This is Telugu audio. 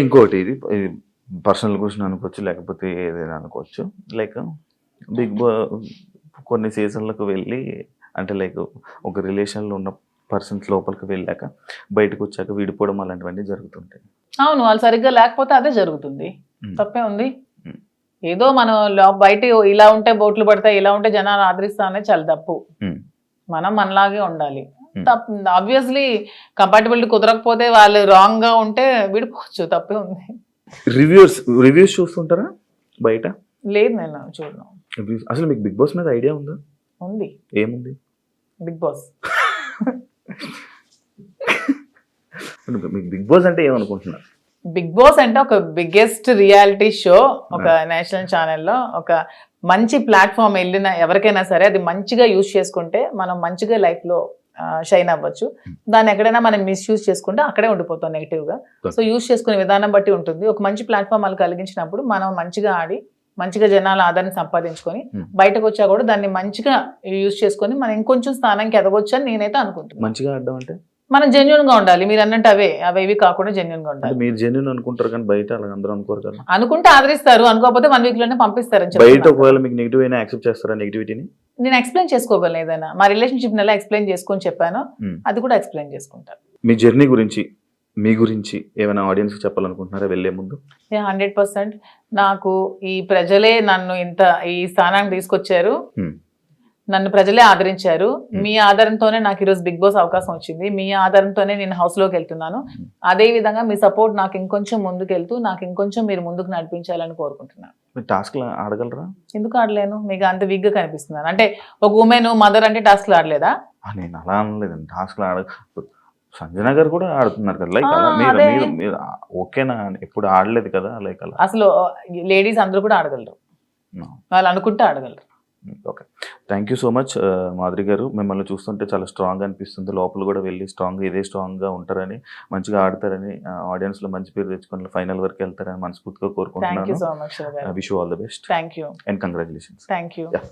ఇంకోటి ఇది పర్సనల్ క్వశ్చన్ అనుకోవచ్చు, లేకపోతే ఏదైనా అనుకోవచ్చు. లైక్ బిగ్ బా కొన్ని సీజన్లకు వెళ్ళి అంటే లైక్ ఒక రిలేషన్లో ఉన్న పర్సన్స్ లోపలికి వెళ్ళాక బయటకు వచ్చాక విడిపోవడం అలాంటివన్నీ జరుగుతుంటాయి. అవును, వాళ్ళు సరిగ్గా లేకపోతే అదే జరుగుతుంది. తప్పే ఉంది. మ్మ్. ఏదో మనం బయట ఇలా ఉంటే బోట్లు పడతాయి, ఇలా ఉంటే జనాలు ఆదరిస్తా అనేది చాలా తప్పు. మ్మ్. మనం మనలాగే ఉండాలి. ఆబ్వియస్లీ కంపాటబిలిటీ కుదరకపోతే వాళ్ళు రాంగ్ గా ఉంటే విడిపోవచ్చు, తప్పే ఉంది. రివ్యూస్ చూస్తుంటారా బయట? లేదు, నేను చూడను. అసలు మీకు బిగ్ బాస్ మీద ఐడియా ఉందా? ఉంది. ఏముంది? బిగ్ బాస్ మీకు బిగ్ బాస్ అంటే ఏమనుకుంటున్నారు? బిగ్ బాస్ అంటే ఒక బిగ్గెస్ట్ రియాలిటీ షో, ఒక నేషనల్ ఛానల్లో ఒక మంచి ప్లాట్ఫామ్. వెళ్ళిన ఎవరికైనా సరే అది మంచిగా యూజ్ చేసుకుంటే మనం మంచిగా లైఫ్ లో షైన్ అవ్వచ్చు. దాన్ని ఎక్కడైనా మనం మిస్యూజ్ చేసుకుంటే అక్కడే ఉండిపోతాం నెగిటివ్ గా. సో యూజ్ చేసుకునే విధానం బట్టి ఉంటుంది. ఒక మంచి ప్లాట్ఫామ్ వాళ్ళు కలిగించినప్పుడు మనం మంచిగా ఆడి మంచిగా జనాల ఆదరణ సంపాదించుకొని బయటకు వచ్చా కూడా దాన్ని మంచిగా యూజ్ చేసుకొని మనం ఇంకొంచెం స్థానానికి ఎదగొచ్చు అని నేనైతే అనుకుంటున్నాను. మంచిగా ఆడడం అంటే మనం జెన్యున్ గా ఉండాలి. మీరు అన్నట్టు అవేవి కాకుండా జెన్యున్ గా ఉండాలి. మీరు జెన్యున్ అనుకుంటారు కానీ బయట అలా అందరూ అనుకోరు కదా. అనుకుంటే ఆదరిస్తారు, అనుకోకపోతే 1 వీక్ లోనే పంపిస్తారు. బయట ఒకవేళ మీకు నెగిటివ్ అయినా యాక్సెప్ట్ చేస్తారా నెగిటివిటీని? నేను ఎక్స్ప్లెయిన్ చేసుకోగలను. ఏదైనా మా రిలేషన్షిప్ ఎలా ఎక్స్ప్లెయిన్ చేసుకొని చెప్పాను, అది కూడా ఎక్స్ప్లెయిన్ చేసుకుంటాను. మీ జర్నీ గురించి, మీ గురించి ఏమైనా ఆడియన్స్ చెప్పాలనుకుంటున్నారా వెళ్ళే ముందు? 100% నాకు ఈ ప్రజలే నన్ను ఇంత ఈ స్థానానికి తీసుకొచ్చారు. నన్ను ప్రజలే ఆదరించారు. మీ ఆదరణతోనే నాకు ఈరోజు బిగ్ బాస్ అవకాశం వచ్చింది. మీ ఆదరణతోనే నేను హౌస్ లోకి వెళ్తున్నాను. అదే విధంగా మీ సపోర్ట్ నాకు ఇంకొంచెం ముందుకెళ్తూ నాకు ఇంకొంచెం మీరు ముందుకు నడిపించాలని కోరుకుంటున్నాను. టాస్క్ ఆడగలరా? ఎందుకు ఆడలేను? మీకు అంత వీక్ గా కనిపిస్తున్నాను అంటే ఒక ఉమెన్ మదర్ అంటే టాస్క్లు ఆడలేదా? నేను అలా అనలేదండి. టాస్క్ సంజన గారు కూడా ఆడుతున్నారు కదా. లైక్ అలా మీరు ఓకేనా? ఎప్పుడు ఆడలేదు కదా లైక్ అలా. అసలు లేడీస్ అందరూ కూడా ఆడగలరు, వాళ్ళు అనుకుంటే ఆడగలరు. Okay, thank you so much Madhuri garu. మిమ్మల్ని చూస్తుంటే చాలా స్ట్రాంగ్ అనిపిస్తుంది. లోపల కూడా వెళ్ళి ఇదే స్ట్రాంగ్గా ఉంటారని, మంచిగా ఆడతారని, ఆడియన్స్లో మంచి పేరు తెచ్చుకొని ఫైనల్ వరకు వెళ్తారని మనస్ఫూర్తిగా కోరుకుంటున్నాను. Thank you so much. Wish you all the best. Thank you and congratulations. Thank you.